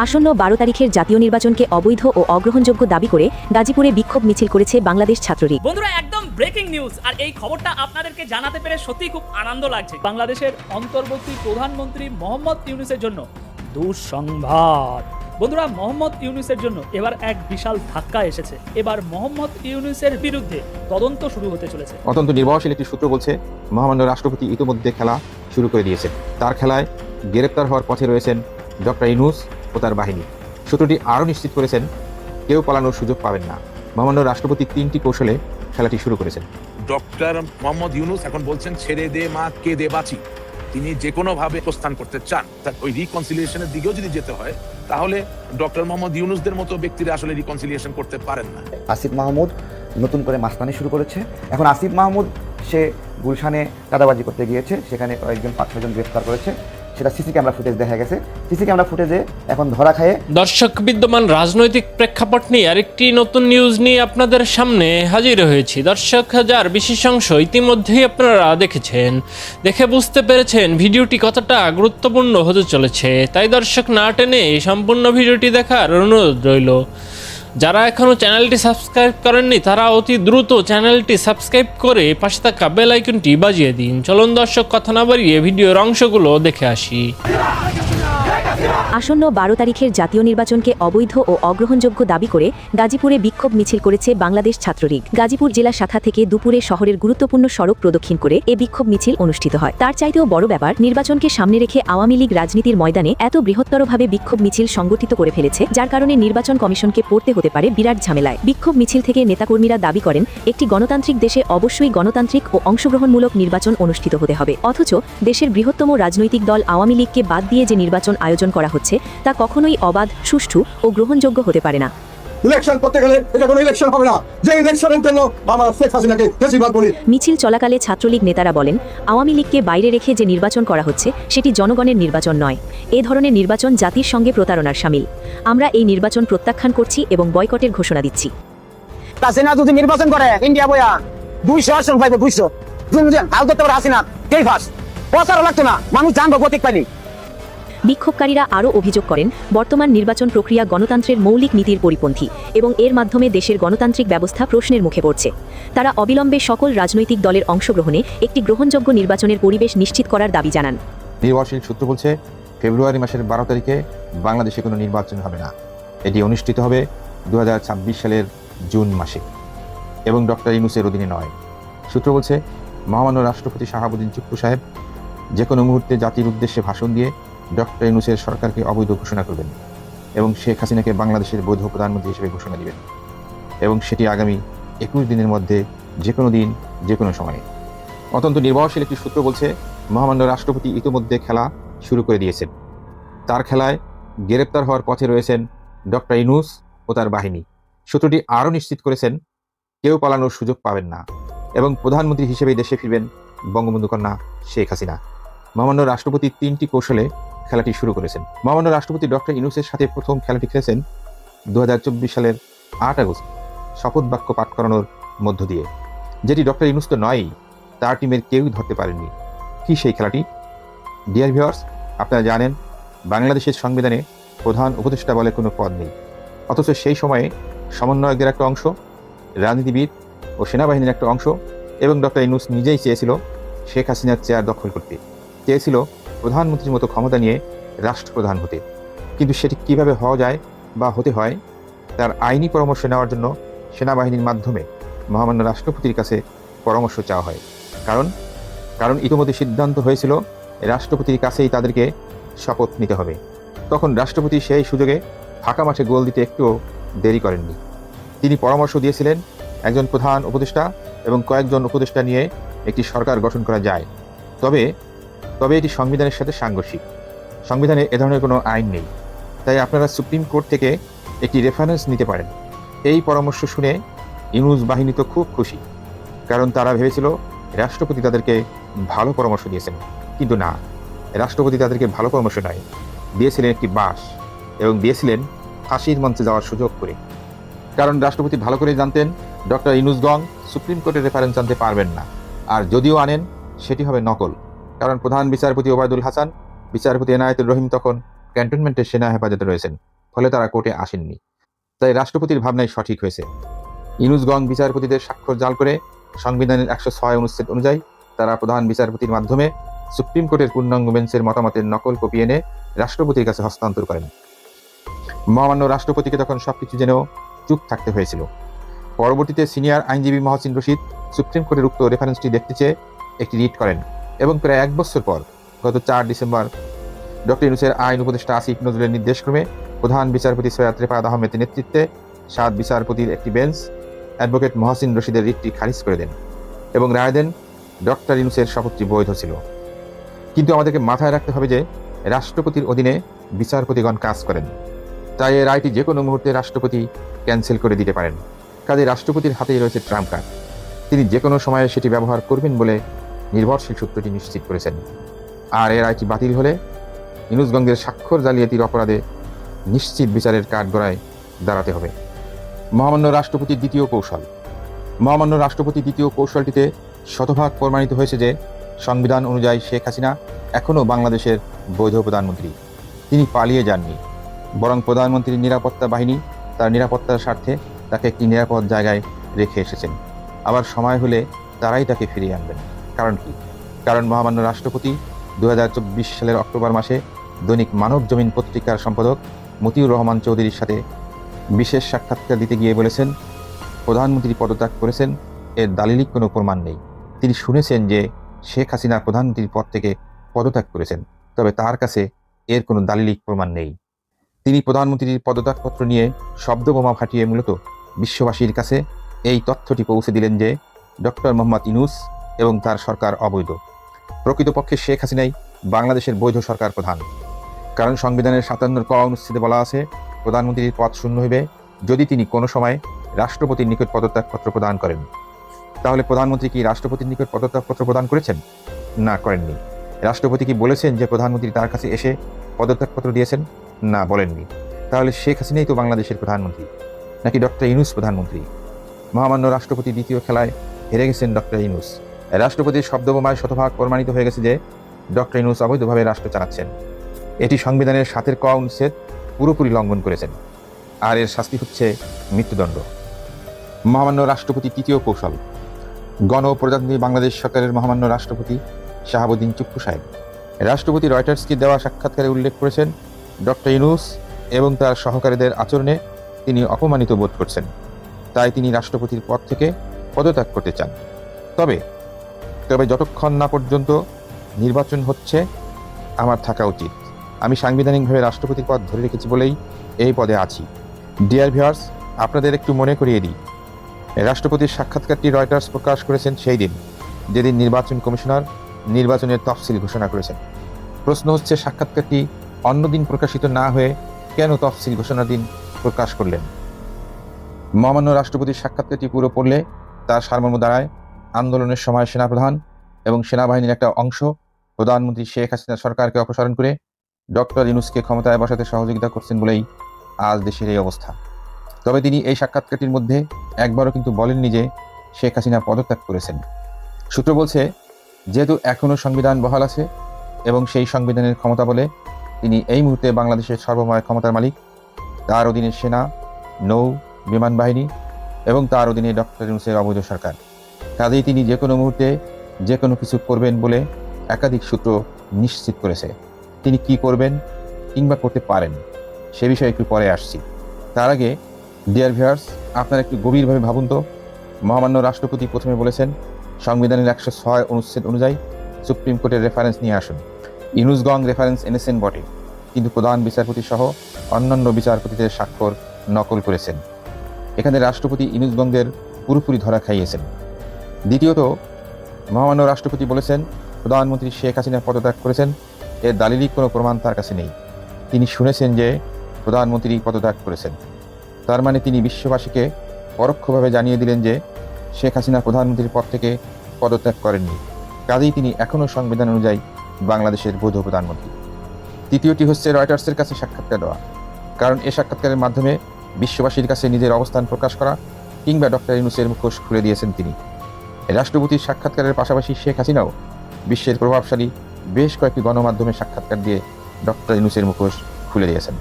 আসন্ন 12 তারিখের জাতীয় নির্বাচনকে অবৈধ ও অগ্রহণযোগ্য দাবি করে গাজীপুরে বিক্ষোভ মিছিল করেছে বাংলাদেশ ছাত্রলীগ। বন্ধুরা, একদম ব্রেকিং নিউজ, আর এই খবরটা আপনাদেরকে জানাতে পেরে সত্যিই খুব আনন্দ লাগছে। বাংলাদেশের অন্তর্বর্তী প্রধানমন্ত্রী মোহাম্মদ ইউনূসের জন্য দুঃসংবাদ। বন্ধুরা, মোহাম্মদ ইউনূসের জন্য এবার এক বিশাল ধাক্কা এসেছে। এবার মোহাম্মদ ইউনূসের বিরুদ্ধে তদন্ত শুরু হতে চলেছে। অত্যন্ত নির্ভরশীল একটি সূত্র বলছে, মহামান্য রাষ্ট্রপতি ইতিমধ্যে খেলা শুরু করে দিয়েছেন। তার খেলায় গ্রেপ্তার হওয়ার পথে রয়েছেন ডক্টর ইউনূস ও তার বাহিনী। সূত্রটি আরও নিশ্চিত করেছেন, কেউ পালানোর সুযোগ পাবেন না। মহামান্য রাষ্ট্রপতি 3টি কৌশলে খেলাটি শুরু করেছেন। ডক্টর মোহাম্মদ ইউনূস এখন বলছেন, ছেড়ে দে মা কে দে বাঁচি। তিনি যে কোনো ভাবে প্রস্থান করতে চান। তার ওই রিকনসিলিয়েশনের দিকেও যদি যেতে হয়, তাহলে ডক্টর মোহাম্মদ ইউনূসদের মতো ব্যক্তিরা আসলে রিকনসিলিয়েশন করতে পারেন না। আসিফ মাহমুদ নতুন করে মাস্তানি শুরু করেছে। এখন আসিফ মাহমুদ সে গুলশানে চাঁদাবাজি করতে গিয়েছে, সেখানে কয়েকজন 5-6 জন গ্রেফতার করেছে। সেটা সিসি ক্যামেরা ফুটেজ দেখা গেছে। সিসি ক্যামেরা ফুটেজে এখন ধরা খায়। দর্শক, বিদ্যমান রাজনৈতিক প্রেক্ষাপট নিয়ে আরেকটি নতুন নিউজ নিয়ে আপনাদের সামনে হাজির হয়েছি। দর্শক, যার বিশেষ অংশ ইতিমধ্যেই আপনারা দেখেছেন, দেখে বুঝতে পেরেছেন ভিডিওটি কতটা গুরুত্বপূর্ণ হতে চলেছে। তাই দর্শক, না টেনে সম্পূর্ণ ভিডিওটি দেখার অনুরোধ রইল। যারা এখনও চ্যানেলটি সাবস্ক্রাইব করেননি তারা অতি দ্রুত চ্যানেলটি সাবস্ক্রাইব করে পাশে থাকা বেল আইকনটি বাজিয়ে দিন। চলুন দর্শক, কথা না বাড়িয়ে ভিডিওর অংশগুলো দেখে আসি। আসন্ন 12 তারিখের জাতীয় নির্বাচনকে অবৈধ ও অগ্রহণযোগ্য দাবি করে গাজীপুরে বিক্ষোভ মিছিল করেছে বাংলাদেশ ছাত্রলীগ। গাজীপুর জেলা শাখা থেকে দুপুরে শহরের গুরুত্বপূর্ণ সড়ক প্রদক্ষিণ করে এ বিক্ষোভ মিছিল অনুষ্ঠিত হয়। তার চাইতেও বড় ব্যাপার, নির্বাচনকে সামনে রেখে আওয়ামী লীগ রাজনীতির ময়দানে এত বৃহত্তরভাবে বিক্ষোভ মিছিল সংগঠিত করে ফেলেছে, যার কারণে নির্বাচন কমিশনকে পড়তে হতে পারে বিরাট ঝামেলায়। বিক্ষোভ মিছিল থেকে নেতাকর্মীরা দাবি করেন, একটি গণতান্ত্রিক দেশে অবশ্যই গণতান্ত্রিক ও অংশগ্রহণমূলক নির্বাচন অনুষ্ঠিত হতে হবে। অথচ দেশের বৃহত্তম রাজনৈতিক দল আওয়ামী লীগকে বাদ দিয়ে যে নির্বাচন আয়োজন করা হচ্ছে তা কখনোই অবাধ, সুষ্ঠু ও গ্রহণযোগ্য হতে পারে না। ইলেকশন করতে গেলে এটা কোনো ইলেকশন হবে না, যে ইলেকশনের জন্য আমরা শেখ হাসিনাকে বেশিরভাগ বলি। মিছিল চলাকালে ছাত্রলীগ নেতারা বলেন, আওয়ামী লীগকে বাইরে রেখে যে নির্বাচন করা হচ্ছে সেটি জনগণের নির্বাচন নয়। এ ধরনের নির্বাচন জাতির সঙ্গে প্রতারণার শামিল। আমরা এই নির্বাচন প্রত্যাখ্যান করছি এবং বয়কটের ঘোষণা দিচ্ছি। হাসিনা যদি নির্বাচন করে ইন্ডিয়া বইয়া 200 আসন পাইবে, 200 হাল করতে পারে হাসিনা কে ফার্স্ট প্রচারও লাগতো না, মানুষ জানবো প্রতীক পাইনি। বিক্ষোভকারীরা আরও অভিযোগ করেন, বর্তমান নির্বাচন প্রক্রিয়া গণতন্ত্রের মৌলিক নীতির পরিপন্থী এবং এর মাধ্যমে দেশের গণতান্ত্রিক ব্যবস্থা প্রশ্নের মুখে পড়ছে। তারা অবিলম্বে সকল রাজনৈতিক দলের অংশগ্রহণে একটি গ্রহণযোগ্য নির্বাচনের পরিবেশ নিশ্চিত করার দাবি জানান। নির্ভরশীল সূত্র বলছে, ফেব্রুয়ারি মাসের 12 তারিখে বাংলাদেশে কোনো নির্বাচন হবে না। এটি অনুষ্ঠিত হবে 2026 সালের জুন মাসে এবং ডক্টর ইউনূসের অধীনে নয়। সূত্র বলছে, মহামান্য রাষ্ট্রপতি শাহাবুদ্দিন চুপ্পু সাহেব যে কোনো মুহূর্তে জাতির উদ্দেশ্যে ভাষণ দিয়ে ডক্টর ইউনূসের সরকারকে অবৈধ ঘোষণা করবেন এবং শেখ হাসিনাকে বাংলাদেশের বৈধ প্রধানমন্ত্রী হিসেবে ঘোষণা দিবেন, এবং সেটি আগামী 21 দিনের মধ্যে যে কোনো দিন, যে কোনো সময়ে। অত্যন্ত নির্ভরশীল একটি সূত্র বলছে, মহামান্য রাষ্ট্রপতি ইতিমধ্যে খেলা শুরু করে দিয়েছেন। তার খেলায় গ্রেপ্তার হওয়ার পথে রয়েছেন ডক্টর ইউনূস ও তার বাহিনী। সূত্রটি আরও নিশ্চিত করেছেন, কেউ পালানোর সুযোগ পাবেন না এবং প্রধানমন্ত্রী হিসেবেই দেশে ফিরবেন বঙ্গবন্ধু কন্যা শেখ হাসিনা। মহামান্য রাষ্ট্রপতি 3টি কৌশলে খেলাটি শুরু করেছেন। মহামান্য রাষ্ট্রপতি ডক্টর ইউনূসের সাথে প্রথম খেলাটি খেলেছেন 2024 সালের 8 আগস্ট শপথ বাক্য পাঠ করানোর মধ্য দিয়ে, যেটি ডক্টর ইউনূস তো নয়ই, তার টিমের কেউই ধরতে পারেননি। কি সেই খেলাটি? ডিয়ার ভিউয়ার্স, আপনারা জানেন বাংলাদেশের সংবিধানে প্রধান উপদেষ্টা বলে কোনো পদ নেই, অথচ সেই সময়ে সমন্বয়কদের একটা অংশ, রাজনীতিবিদ ও সেনাবাহিনীর একটা অংশ এবং ডক্টর ইউনূস নিজেই চেয়েছিল শেখ হাসিনার চেয়ার দখল করতে, চেয়েছিল প্রধানমন্ত্রীর মতো ক্ষমতা নিয়ে রাষ্ট্রপ্রধান হতে। কিন্তু সেটি কিভাবে হওয়া যায় বা হতে হয় তার আইনি পরামর্শ নেওয়ার জন্য সেনাবাহিনীর মাধ্যমে মহামান্য রাষ্ট্রপতির কাছে পরামর্শ চাওয়া হয়। কারণ ইতিমধ্যে সিদ্ধান্ত হয়েছিল রাষ্ট্রপতির কাছেই তাদেরকে শপথ নিতে হবে। তখন রাষ্ট্রপতি সেই সুযোগে ফাঁকা মাঠে গোল দিতে একটুও দেরি করেননি। তিনি পরামর্শ দিয়েছিলেন একজন প্রধান উপদেষ্টা এবং কয়েকজন উপদেষ্টা নিয়ে একটি সরকার গঠন করা যায়, তবে এটি সংবিধানের সাথে সাংঘর্ষিক। সংবিধানে এ ধরনের কোনো আইন নেই, তাই আপনারা সুপ্রিম কোর্ট থেকে একটি রেফারেন্স নিতে পারেন। এই পরামর্শ শুনে ইউনূস বাহিনী তো খুব খুশি, কারণ তারা ভেবেছিল রাষ্ট্রপতি তাদেরকে ভালো পরামর্শ দিয়েছেন। কিন্তু না, রাষ্ট্রপতি তাদেরকে ভালো পরামর্শ নয়, দিয়েছিলেন একটি বাস এবং দিয়েছিলেন ফাঁসির মঞ্চে যাওয়ার সুযোগ করে। কারণ রাষ্ট্রপতি ভালো করে জানতেন ডক্টর ইউনূসগণ সুপ্রিম কোর্টের রেফারেন্স আনতে পারবেন না, আর যদিও আনেন সেটি হবে নকল। কারণ প্রধান বিচারপতি ওবায়দুল হাসান, বিচারপতি এনায়েতুর রহিম তখন ক্যান্টনমেন্টের সেনা হেফাজতে রয়েছেন, ফলে তারা কোর্টে আসেননি। তাই রাষ্ট্রপতির ভাবনাই সঠিক হয়েছে। ইনুসগং বিচারপতিদের স্বাক্ষর জাল করে সংবিধানের 106 অনুচ্ছেদ অনুযায়ী তারা প্রধান বিচারপতির মাধ্যমে সুপ্রিম কোর্টের পূর্ণাঙ্গ বেঞ্চের মতামতের নকল কপি এনে রাষ্ট্রপতির কাছে হস্তান্তর করেন। মহামান্য রাষ্ট্রপতিকে তখন সবকিছু জেনেও চুপ থাকতে হয়েছিল। পরবর্তীতে সিনিয়র আইনজীবী মহসিন রশিদ সুপ্রিম কোর্টের উক্ত রেফারেন্সটি দেখতে চেয়ে একটি রিট করেন এবং প্রায় 1 বছর পর গত 4 ডিসেম্বর ডক্টর ইউনূসের আইন উপদেষ্টা আসিফ নজরুলের নির্দেশক্রমে প্রধান বিচারপতি সৈয়দ রেফাত আহমেদের নেতৃত্বে 7 বিচারপতির একটি বেঞ্চ অ্যাডভোকেট মহসিন রশিদের রিটটি খারিজ করে দেন এবং রায় দেন ডক্টর ইউনূসের শপথটি বৈধ ছিল। কিন্তু আমাদেরকে মাথায় রাখতে হবে যে রাষ্ট্রপতির অধীনে বিচারপতিগণ কাজ করেন, তাই এই রায়টি যে কোনো মুহূর্তে রাষ্ট্রপতি ক্যান্সেল করে দিতে পারেন। কাজে রাষ্ট্রপতির হাতেই রয়েছে ট্রাম্প কার্ড, তিনি যে কোনো সময়ে সেটি ব্যবহার করবেন বলে নির্ভরশীল সূত্রটি নিশ্চিত করেছেন। আর এই রায়টি বাতিল হলে ইনুসগঙ্গের স্বাক্ষর জালিয়াতির অপরাধে নিশ্চিত বিচারের কাঠগড়ায় দাঁড়াতে হবে। মহামান্য রাষ্ট্রপতির দ্বিতীয় কৌশল। মহামান্য রাষ্ট্রপতির দ্বিতীয় কৌশলটিতে শতভাগ প্রমাণিত হয়েছে যে সংবিধান অনুযায়ী শেখ হাসিনা এখনও বাংলাদেশের বৈধ প্রধানমন্ত্রী। তিনি পালিয়ে যাননি, বরং প্রধানমন্ত্রীর নিরাপত্তা বাহিনী তার নিরাপত্তার স্বার্থে তাকে একটি নিরাপদ জায়গায় রেখে এসেছেন। আবার সময় হলে তারাই তাকে ফিরিয়ে আনবেন। কারণ কি? কারণ মহামান্য রাষ্ট্রপতি 2024 সালের অক্টোবর মাসে দৈনিক মানব জমিন পত্রিকার সম্পাদক মতিউর রহমান চৌধুরীর সাথে বিশেষ সাক্ষাৎকার দিতে গিয়ে বলেছেন, প্রধানমন্ত্রী পদত্যাগ করেছেন, এর দালিলিক কোনো প্রমাণ নেই। তিনি শুনেছেন যে শেখ হাসিনা প্রধানমন্ত্রীর পদ থেকে পদত্যাগ করেছেন, তবে তার কাছে এর কোনো দালিলিক প্রমাণ নেই। তিনি প্রধানমন্ত্রীর পদত্যাগপত্র নিয়ে শব্দবোমা ফাটিয়ে মূলত বিশ্ববাসীর কাছে এই তথ্যটি পৌঁছে দিলেন যে ডক্টর মোহাম্মদ ইউনূস এবং তার সরকার অবৈধ। প্রকৃতপক্ষে শেখ হাসিনাই বাংলাদেশের বৈধ সরকার প্রধান। কারণ সংবিধানের 57 ক অনুচ্ছেদে বলা আছে, প্রধানমন্ত্রীর পদ শূন্য হইবে যদি তিনি কোনো সময় রাষ্ট্রপতির নিকট পদত্যাগপত্র প্রদান করেন। তাহলে প্রধানমন্ত্রী কি রাষ্ট্রপতির নিকট পদত্যাগপত্র প্রদান করেছেন? না, করেননি। রাষ্ট্রপতি কি বলেছেন যে প্রধানমন্ত্রী তার কাছে এসে পদত্যাগপত্র দিয়েছেন? না, বলেননি। তাহলে শেখ হাসিনাই তো বাংলাদেশের প্রধানমন্ত্রী, নাকি ডক্টর ইউনূস প্রধানমন্ত্রী? মহামান্য রাষ্ট্রপতি দ্বিতীয় খেলায় হেরে গেছেন ডক্টর ইউনূস। রাষ্ট্রপতির শব্দবোমায় শতভাগ প্রমাণিত হয়ে গেছে যে ডক্টর ইউনূস অবৈধভাবে রাষ্ট্র চালাচ্ছেন। এটি সংবিধানের 7 ক অনুচ্ছেদ পুরোপুরি লঙ্ঘন করেছেন, আর এর শাস্তি হচ্ছে মৃত্যুদণ্ড। মহামান্য রাষ্ট্রপতি তৃতীয় কৌশল। গণ ও প্রজাতন্ত্রী বাংলাদেশ সরকারের মহামান্য রাষ্ট্রপতি শাহাবুদ্দিন চুপ্পু সাহেব রাষ্ট্রপতি রয়টার্সকে দেওয়া সাক্ষাৎকারে উল্লেখ করেছেন, ডক্টর ইউনূস এবং তার সহকারীদের আচরণে তিনি অপমানিত বোধ করছেন, তাই তিনি রাষ্ট্রপতির পদ থেকে পদত্যাগ করতে চান। তবে যতক্ষণ না পর্যন্ত নির্বাচন হচ্ছে আমার থাকা উচিত। আমি সাংবিধানিকভাবে রাষ্ট্রপতির পদ ধরে রেখেছি বলেই এই পদে আছি। ডিয়ার ভিউয়ার্স, আপনাদের একটু মনে করিয়ে দিই, রাষ্ট্রপতির সাক্ষাৎকারটি রয়টার্স প্রকাশ করেছেন সেই দিন যেদিন নির্বাচন কমিশনার নির্বাচনের তফসিল ঘোষণা করেছেন। প্রশ্ন হচ্ছে, সাক্ষাৎকারটি অন্যদিন প্রকাশিত না হয়ে কেন তফসিল ঘোষণার দিন প্রকাশ করলেন? মহামান্য রাষ্ট্রপতির সাক্ষাৎকারটি পুরো পড়লে তার সারমর্ম দাঁড়ায়, আন্দোলনের সময় সেনাপ্রধান এবং সেনাবাহিনীর একটা অংশ প্রধানমন্ত্রী শেখ হাসিনা সরকারকে অপসারণ করে ডক্টর ইউনূসকে ক্ষমতায় বসাতে সহযোগিতা করছেন বলেই আজ দেশের এই অবস্থা। তবে তিনি এই সাক্ষাৎকারটির মধ্যে একবারও কিন্তু বলেননি যে শেখ হাসিনা পদত্যাগ করেছেন। সূত্র বলছে, যেহেতু এখনও সংবিধান বহাল আছে এবং সেই সংবিধানের ক্ষমতা বলে তিনি এই মুহূর্তে বাংলাদেশের সর্বময় ক্ষমতার মালিক, তার অধীনে সেনা, নৌ, বিমান বাহিনী এবং তার অধীনে ডক্টর ইউনূসের অবৈধ সরকার। কাজেই তিনি যে কোনো মুহূর্তে যে কোনো কিছু করবেন বলে একাধিক সূত্র নিশ্চিত করেছে। তিনি কি করবেন কিংবা করতে পারেন সে বিষয়ে একটু পরে আসছি। তার আগে ডিয়ার ভিউয়ার্স, আপনারা একটু গভীরভাবে ভাবুন তো, মহামান্য রাষ্ট্রপতি প্রথমে বলেছেন সংবিধানের 106 অনুচ্ছেদ অনুযায়ী সুপ্রিম কোর্টের রেফারেন্স নিয়ে আসুন। ইউনূসগং রেফারেন্স এনেছেন বটে, কিন্তু প্রধান বিচারপতি সহ অন্যান্য বিচারপতিদের স্বাক্ষর নকল করেছেন। এখানে রাষ্ট্রপতি ইউনূসগঙ্গের পুরোপুরি ধরা খাইয়েছেন। দ্বিতীয়ত, মহামান্য রাষ্ট্রপতি বলেছেন প্রধানমন্ত্রী শেখ হাসিনা পদত্যাগ করেছেন, এর দালিলিক কোনো প্রমাণ তার কাছে নেই। তিনি শুনেছেন যে প্রধানমন্ত্রী পদত্যাগ করেছেন, তার মানে তিনি বিশ্ববাসীকে পরোক্ষভাবে জানিয়ে দিলেন যে শেখ হাসিনা প্রধানমন্ত্রীর পদ থেকে পদত্যাগ করেননি। কাজেই তিনি এখনও সংবিধান অনুযায়ী বাংলাদেশের বৈধ প্রধানমন্ত্রী। তৃতীয়টি হচ্ছে রয়টার্সের কাছে সাক্ষাৎকার দেওয়া, কারণ এ সাক্ষাৎকারের মাধ্যমে বিশ্ববাসীর কাছে নিজের অবস্থান প্রকাশ করা কিংবা ডক্টর ইউনূসের মুখোশ খুলে দিয়েছেন তিনি। রাষ্ট্রপতির সাক্ষাৎকারের পাশাপাশি শেখ হাসিনাও বিশ্বের প্রভাবশালী বেশ কয়েকটি গণমাধ্যমে সাক্ষাৎকার দিয়ে ডক্টর ইউনূসের মুখোশ খুলে দিয়েছেন।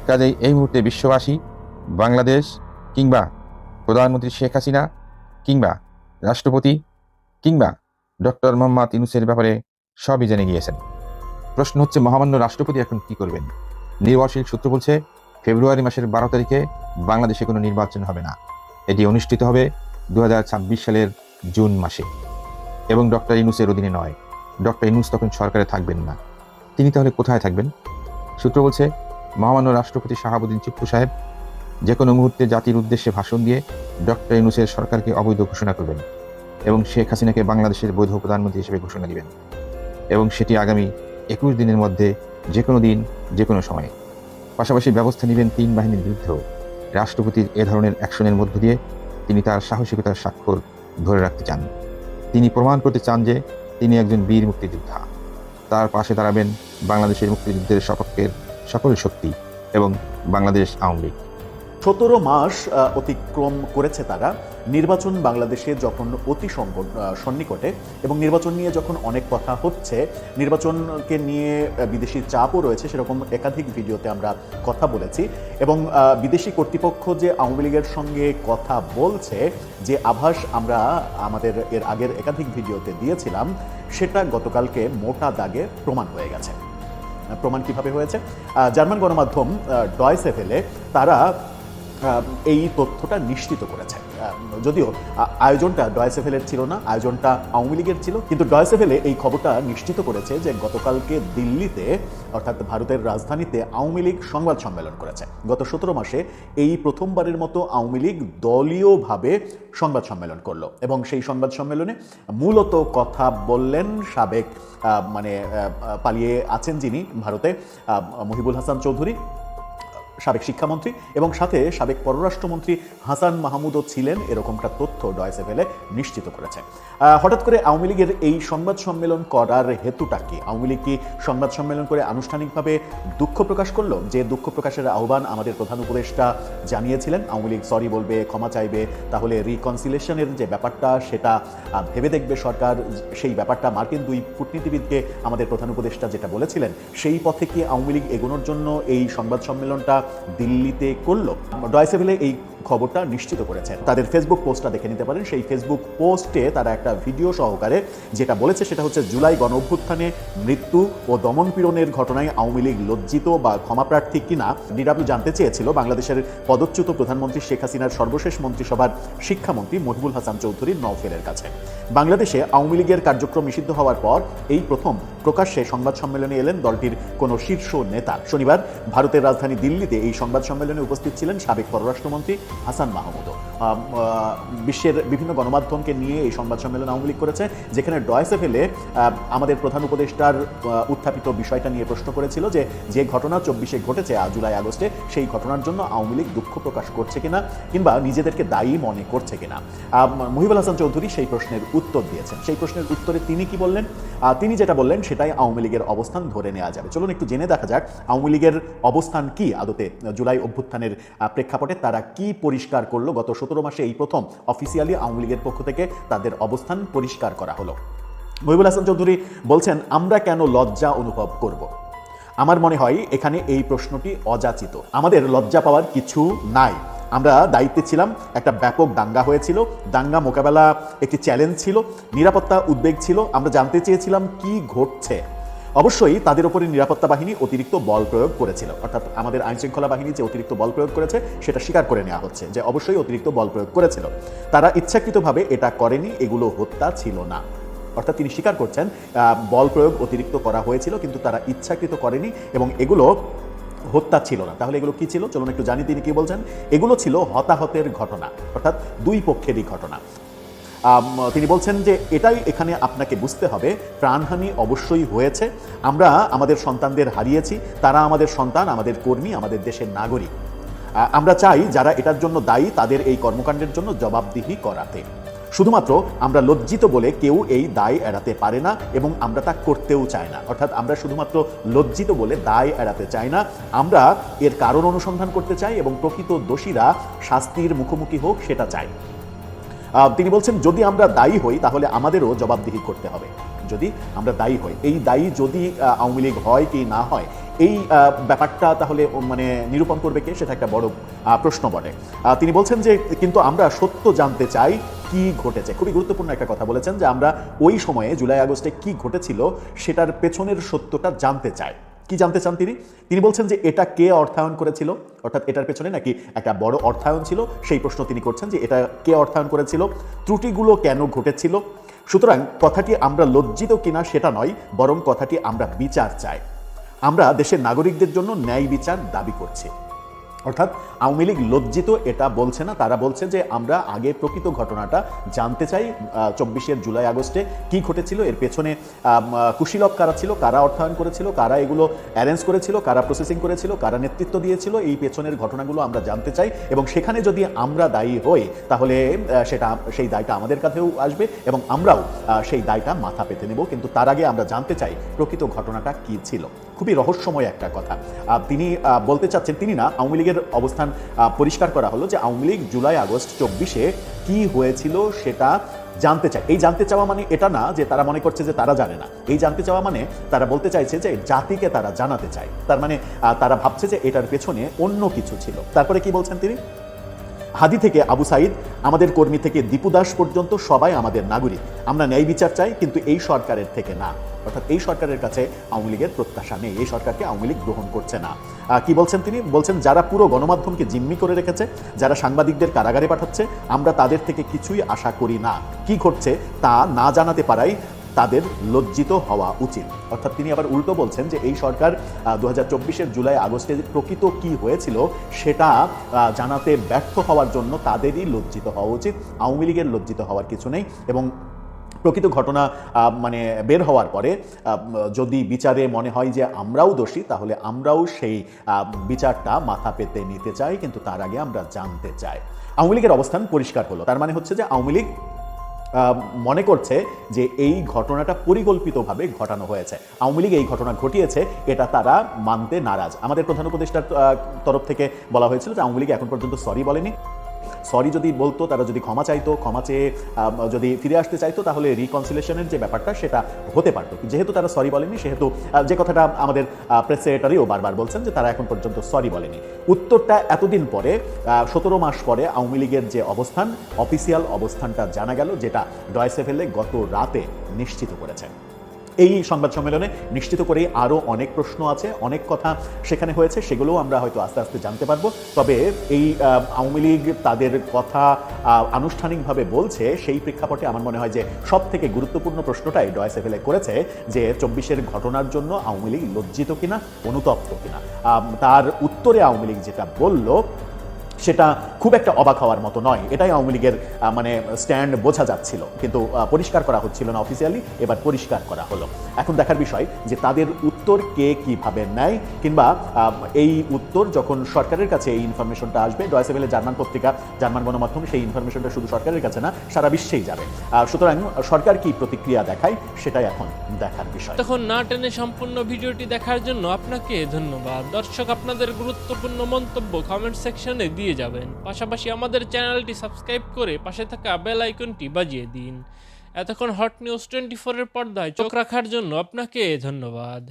কাজেই এই মুহূর্তে বিশ্ববাসী বাংলাদেশ কিংবা প্রধানমন্ত্রী শেখ হাসিনা কিংবা রাষ্ট্রপতি কিংবা ডক্টর মোহাম্মদ ইউনূসের ব্যাপারে সবই জেনে গিয়েছেন। প্রশ্ন হচ্ছে, মহামান্য রাষ্ট্রপতি এখন কি করবেন? নির্ভরশীল সূত্র বলছে, ফেব্রুয়ারি মাসের 12 তারিখে বাংলাদেশে কোনো নির্বাচন হবে না। এটি অনুষ্ঠিত হবে 2026 সালের জুন মাসে এবং ডক্টর ইউনূসের অধীনে নয়। ডক্টর ইউনূস তখন সরকারে থাকবেন না। তিনি তাহলে কোথায় থাকবেন? সূত্র বলছে, মহামান্য রাষ্ট্রপতি শাহাবুদ্দিন চিপ্পু সাহেব যে কোনো মুহূর্তে জাতির উদ্দেশ্যে ভাষণ দিয়ে ডক্টর ইউনূসের সরকারকে অবৈধ ঘোষণা করবেন এবং শেখ হাসিনাকে বাংলাদেশের বৈধ প্রধানমন্ত্রী হিসেবে ঘোষণা দিবেন, এবং সেটি আগামী 21 দিনের মধ্যে যে কোনো দিন যে কোনো সময়ে। পাশাপাশি ব্যবস্থা নেবেন 3 বাহিনীর বিরুদ্ধেও। রাষ্ট্রপতির এ ধরনের অ্যাকশনের মধ্য দিয়ে তিনি তার সাহসিকতার স্বাক্ষর ধরে রাখতে চান। তিনি প্রমাণ করতে চান যে তিনি একজন বীর মুক্তিযোদ্ধা। তার পাশে দাঁড়াবেন বাংলাদেশের মুক্তিযুদ্ধের সপক্ষের সকল শক্তি এবং বাংলাদেশ আওয়ামী লীগ। 17 মাস অতিক্রম করেছে তারা। নির্বাচন বাংলাদেশে যখন অতি সন্নিকটে এবং নির্বাচন নিয়ে যখন অনেক কথা হচ্ছে, নির্বাচনকে নিয়ে বিদেশি চাপও রয়েছে, সেরকম একাধিক ভিডিওতে আমরা কথা বলেছি। এবং বিদেশি কর্তৃপক্ষ যে আওয়ামী লীগের সঙ্গে কথা বলছে, যে আভাস আমরা আমাদের এর আগের একাধিক ভিডিওতে দিয়েছিলাম, সেটা গতকালকে মোটা দাগে প্রমাণ হয়ে গেছে। প্রমাণ কিভাবে হয়েছে? জার্মান গণমাধ্যম ডয়েচে ভেলে তারা এই তথ্যটা নিশ্চিত করেছে। যদিও আয়োজনটা ডয়েচে ভেলের ছিল না, আয়োজনটা আওয়ামী লীগের ছিল, কিন্তু ডয়েচে ভেলে এই খবরটা নিশ্চিত করেছে যে গতকালকে দিল্লিতে, অর্থাৎ ভারতের রাজধানীতে আওয়ামী লীগ সংবাদ সম্মেলন করেছে। গত 17 মাসে এই প্রথমবারের মতো আওয়ামী লীগ দলীয়ভাবে সংবাদ সম্মেলন করলো এবং সেই সংবাদ সম্মেলনে মূলত কথা বললেন সাবেক পালিয়ে আছেন যিনি ভারতে, মহিবুল হাসান চৌধুরী, সাবেক শিক্ষামন্ত্রী, এবং সাথে সাবেক পররাষ্ট্রমন্ত্রী হাসান মাহমুদও ছিলেন। এরকমটা তথ্য ডয়েচে ভেলে নিশ্চিত করেছে। হঠাৎ করে আওয়ামী লীগের এই সংবাদ সম্মেলন করার হেতুটা কি? আওয়ামী লীগ কি সংবাদ সম্মেলন করে আনুষ্ঠানিকভাবে দুঃখ প্রকাশ করলো? যে দুঃখ প্রকাশের আহ্বান আমাদের প্রধান উপদেষ্টা জানিয়েছিলেন, আওয়ামী লীগ সরি বলবে, ক্ষমা চাইবে, তাহলে রিকনসিলেশনের যে ব্যাপারটা সেটা ভেবে দেখবে সরকার। সেই ব্যাপারটা মার্কিন 2 কূটনীতিবিদকে আমাদের প্রধান উপদেষ্টা যেটা বলেছিলেন, সেই পথে কি আওয়ামী লীগ এগোনোর জন্য এই সংবাদ সম্মেলনটা দিল্লিতে করলো? ডয়েচে ভেলে এই খবরটা নিশ্চিত করেছেন। তাদের ফেসবুক পোস্টটা দেখে নিতে পারেন। সেই ফেসবুক পোস্টে তারা একটা ভিডিও সহকারে যেটা বলেছে সেটা হচ্ছে, জুলাই গণ অভ্যুত্থানে মৃত্যু ও দমনপীড়নের ঘটনায় আওয়ামী লীগ লজ্জিত বা ক্ষমাপ্রার্থী কিনা ডিডব্লিউ জানতে চেয়েছিল বাংলাদেশের পদচ্যুত প্রধানমন্ত্রী শেখ হাসিনার সর্বশেষ মন্ত্রিসভার শিক্ষামন্ত্রী মহিবুল হাসান চৌধুরী নওফেলের কাছে। বাংলাদেশে আওয়ামী লীগের কার্যক্রম নিষিদ্ধ হওয়ার পর এই প্রথম প্রকাশ্যে সংবাদ সম্মেলনে এলেন দলটির কোনো শীর্ষ নেতা। শনিবার ভারতের রাজধানী দিল্লিতে এই সংবাদ সম্মেলনে উপস্থিত ছিলেন সাবেক পররাষ্ট্রমন্ত্রী হাসান মাহমুদও। বিশ্বের বিভিন্ন গণমাধ্যমকে নিয়ে এই সংবাদ সম্মেলন আওয়ামী লীগ করেছে, যেখানে ডয়েচে ভেলে আমাদের প্রধান উপদেষ্টার উত্থাপিত বিষয়টা নিয়ে প্রশ্ন করেছিল যে ঘটনা 24-এ ঘটেছে জুলাই আগস্টে, সেই ঘটনার জন্য আওয়ামী লীগ দুঃখ প্রকাশ করছে কিনা কিংবা নিজেদেরকে দায়ী মনে করছে কিনা। মহিবুল হাসান চৌধুরী সেই প্রশ্নের উত্তর দিয়েছেন। সেই প্রশ্নের উত্তরে তিনি কি বললেন? তিনি যেটা বললেন সেটাই আওয়ামী লীগের অবস্থান ধরে নেওয়া যাবে। চলুন একটু জেনে দেখা যাক আওয়ামী লীগের অবস্থান কি আদতে। জুলাই অভ্যুত্থানের প্রেক্ষাপটে তারা কি পরিষ্কার করলো? গত 17 মাসে এই প্রথম অফিসিয়ালি আওয়ামী লীগের পক্ষ থেকে তাদের অবস্থান পরিষ্কার করা হলো। মহিবুল হাসান চৌধুরী বলছেন, আমরা কেন লজ্জা অনুভব করব? আমার মনে হয় এখানে এই প্রশ্নটি অযাচিত। আমাদের লজ্জা পাওয়ার কিছু নাই। আমরা দায়িত্বে ছিলাম, একটা ব্যাপক দাঙ্গা হয়েছিল, দাঙ্গা মোকাবেলা একটি চ্যালেঞ্জ ছিল, নিরাপত্তা উদ্বেগ ছিল, আমরা জানতে চেয়েছিলাম কি ঘটছে। অবশ্যই তাদের উপরে নিরাপত্তা বাহিনী অতিরিক্ত বল প্রয়োগ করেছিল, অর্থাৎ আমাদের আইনশৃঙ্খলা বাহিনী যে অতিরিক্ত বল প্রয়োগ করেছে সেটা স্বীকার করে নেওয়া হচ্ছে যে অবশ্যই অতিরিক্ত বল প্রয়োগ করেছিল। তারা ইচ্ছাকৃতভাবে এটা করেনি, এগুলো হত্যা ছিল না। অর্থাৎ তিনি স্বীকার করছেন বল প্রয়োগ অতিরিক্ত করা হয়েছিল, কিন্তু তারা ইচ্ছাকৃত করেনি এবং এগুলো হত্যা ছিল না। তাহলে এগুলো কি ছিল? চলুন একটু জানি তিনি কি বলছেন। এগুলো ছিল হতাহতের ঘটনা, অর্থাৎ 2 পক্ষেরই ঘটনা। তিনি বলছেন যে এটাই এখানে আপনাকে বুঝতে হবে, প্রাণহানি অবশ্যই হয়েছে, আমরা আমাদের সন্তানদের হারিয়েছি, তারা আমাদের সন্তান, আমাদের কর্মী, আমাদের দেশের নাগরিক। আমরা চাই যারা এটার জন্য দায়ী তাদের এই কর্মকাণ্ডের জন্য জবাবদিহি করাতে। শুধুমাত্র আমরা লজ্জিত বলে কেউ এই দায় এড়াতে পারে না এবং আমরা তা করতেও চাই না। অর্থাৎ আমরা শুধুমাত্র লজ্জিত বলে দায় এড়াতে চাই না, আমরা এর কারণ অনুসন্ধান করতে চাই এবং প্রকৃত দোষীরা শাস্তির মুখোমুখি হোক সেটা চাই। তিনি বলছেন যদি আমরা দায়ী হই তাহলে আমাদেরও জবাবদিহি করতে হবে। যদি আমরা দায়ী হই, এই দায়ী যদি আওয়ামী লীগ হয় কি না হয়, এই ব্যাপারটা তাহলে মানে নিরূপণ করবে কে, সেটা একটা বড় প্রশ্ন বটে। তিনি বলছেন যে কিন্তু আমরা সত্য জানতে চাই কি ঘটেছে। খুবই গুরুত্বপূর্ণ একটা কথা বলেছেন যে আমরা ওই সময়ে জুলাই আগস্টে কি ঘটেছিল সেটার পেছনের সত্যটা জানতে চাই। কি জানতে চান তিনি? তিনি বলছেন যে এটা কে অর্থায়ন করেছিল, অর্থাৎ এটার পেছনে নাকি একটা বড় অর্থায়ন ছিল, সেই প্রশ্ন তিনি করছেন যে এটা কে অর্থায়ন করেছিল, ত্রুটিগুলো কেন ঘটেছিল। সুতরাং কথাটি আমরা লজ্জিত কিনা সেটা নয়, বরং কথাটি আমরা বিচার চাই। আমরা দেশের নাগরিকদের জন্য ন্যায় বিচার দাবি করছি। অর্থাৎ আওয়ামী লীগ লজ্জিত এটা বলছে না, তারা বলছে যে আমরা আগে প্রকৃত ঘটনাটা জানতে চাই। 24 জুলাই আগস্টে কি ঘটেছিল, এর পেছনে কুশীলব কারা ছিল, কারা অর্থায়ন করেছিল, কারা এগুলো অ্যারেঞ্জ করেছিল, কারা প্রসেসিং করেছিল, কারা নেতৃত্ব দিয়েছিল, এই পেছনের ঘটনাগুলো আমরা জানতে চাই। এবং সেখানে যদি আমরা দায়ী হই তাহলে সেই দায়টা আমাদের কাছেও আসবে এবং আমরাও সেই দায়টা মাথা পেতে নেব। কিন্তু তার আগে আমরা জানতে চাই প্রকৃত ঘটনাটা কি ছিল। খুবই রহস্যময় একটা কথা তিনি বলতে চাচ্ছেন। তিনি না, আওয়ামী লীগের অবস্থান পরিষ্কার করা হলো যে আওয়ামী লীগ জুলাই আগস্ট 24 কি হয়েছিল সেটা জানতে চায়। এই জানতে চাওয়া মানে এটা না যে তারা মনে করছে যে তারা জানে না। এই জানতে চাওয়া মানে তারা বলতে চাইছে যে জাতিকে তারা জানাতে চায়। তার মানে তারা ভাবছে যে এটার পেছনে অন্য কিছু ছিল। তারপরে কি বলছেন তিনি? হাদি থেকে আবু সাইদ, আমাদের কর্মী থেকে দীপু দাস পর্যন্ত সবাই আমাদের নাগরিক। আমরা ন্যায় বিচার চাই, কিন্তু এই সরকারের থেকে না। অর্থাৎ এই সরকারের কাছে আওয়ামী লীগের প্রত্যাশা নেই, এই সরকারকে আওয়ামী লীগ গ্রহণ করছে না। কি বলছেন তিনি? বলছেন যারা পুরো গণমাধ্যমকে জিম্মি করে রেখেছে, যারা সাংবাদিকদের কারাগারে পাঠাচ্ছে, আমরা তাদের থেকে কিছুই আশা করি না। কি ঘটছে তা না জানাতে পারাই তাদের লজ্জিত হওয়া উচিত। অর্থাৎ তিনি আবার উল্টো বলছেন যে এই সরকার 2024 জুলাই আগস্টে প্রকৃত কি হয়েছিল সেটা জানাতে ব্যর্থ হওয়ার জন্য তাদেরই লজ্জিত হওয়া উচিত, আওয়ামী লীগের লজ্জিত হওয়ার কিছু নেই। এবং প্রকৃত ঘটনা মানে বের হওয়ার পরে যদি বিচারে মনে হয় যে আমরাও দোষী, তাহলে আমরাও সেই বিচারটা মাথা পেতে নিতে চাই, কিন্তু তার আগে আমরা জানতে চাই। আওয়ামী লীগের অবস্থান পরিষ্কার হলো। তার মানে হচ্ছে যে আওয়ামী লীগ মনে করছে যে এই ঘটনাটা পরিকল্পিতভাবে ঘটানো হয়েছে, আওয়ামী লীগ এই ঘটনা ঘটিয়েছে, এটা তারা মানতে নারাজ। আমাদের প্রধান উপদেষ্টার তরফ থেকে বলা হয়েছিল যে আওয়ামী লীগ এখন পর্যন্ত সরি বলেনি। সরি যদি বলতো, তারা যদি ক্ষমা চাইতো, ক্ষমা চেয়ে যদি ফিরে আসতে চাইতো, তাহলে রিকনসিলেশনের যে ব্যাপারটা সেটা হতে পারতো। যেহেতু তারা সরি বলেনি, সেহেতু যে কথাটা আমাদের প্রেস সেক্রেটারিও বারবার বলছেন যে তারা এখন পর্যন্ত সরি বলেনি। উত্তরটা এতদিন পরে, 17 মাস পরে আওয়ামী লীগের যে অবস্থান, অফিসিয়াল অবস্থানটা জানা গেল, যেটা ডয়েচে ভেলে গত রাতে নিশ্চিত করেছে। এই সংবাদ সম্মেলনে নিশ্চিত করেই আরও অনেক প্রশ্ন আছে, অনেক কথা সেখানে হয়েছে, সেগুলোও আমরা হয়তো আস্তে আস্তে জানতে পারবো। তবে এই আওয়ামী লীগ তাদের কথা আনুষ্ঠানিকভাবে বলছে, সেই প্রেক্ষাপটে আমার মনে হয় যে সব থেকে গুরুত্বপূর্ণ প্রশ্নটাই ডয়েচে ভেলে করেছে যে 24 ঘটনার জন্য আওয়ামী লীগ লজ্জিত কিনা, অনুতপ্ত কিনা। তার উত্তরে আওয়ামী লীগ যেটা বলল সেটা খুব একটা অবাক হওয়ার মতো নয়। এটাই আওয়ামী লীগের মানে স্ট্যান্ড বোঝা যাচ্ছিল, কিন্তু পরিষ্কার করা হচ্ছিল না অফিসিয়ালি। এবার পরিষ্কার করা হলো। এখন দেখার বিষয় যে তাদের উত্তর কে কিভাবে নেয়, কিংবা এই উত্তর যখন সরকারের কাছে এই ইনফরমেশনটা আসবে, ডয়েচে ভেলে জার্মান পত্রিকা, জার্মান গণমাধ্যম, সেই ইনফরমেশনটা শুধু সরকারের কাছে না, সারা বিশ্বেই যাবে। সুতরাং সরকার কি প্রতিক্রিয়া দেখায় সেটাই এখন দেখার বিষয়। তখন না টেনে সম্পূর্ণ ভিডিওটি দেখার জন্য আপনাকে ধন্যবাদ। দর্শক, আপনাদের গুরুত্বপূর্ণ মন্তব্য কমেন্ট সেকশনে দিয়ে যাবেন। পাশাপাশি আমাদের চ্যানেলটি সাবস্ক্রাইব করে পাশে থাকা বেল আইকনটি বাজিয়ে দিন। এতক্ষণ হট নিউজ 24 এর পর্দায় চোখ রাখার জন্য আপনাকে ধন্যবাদ।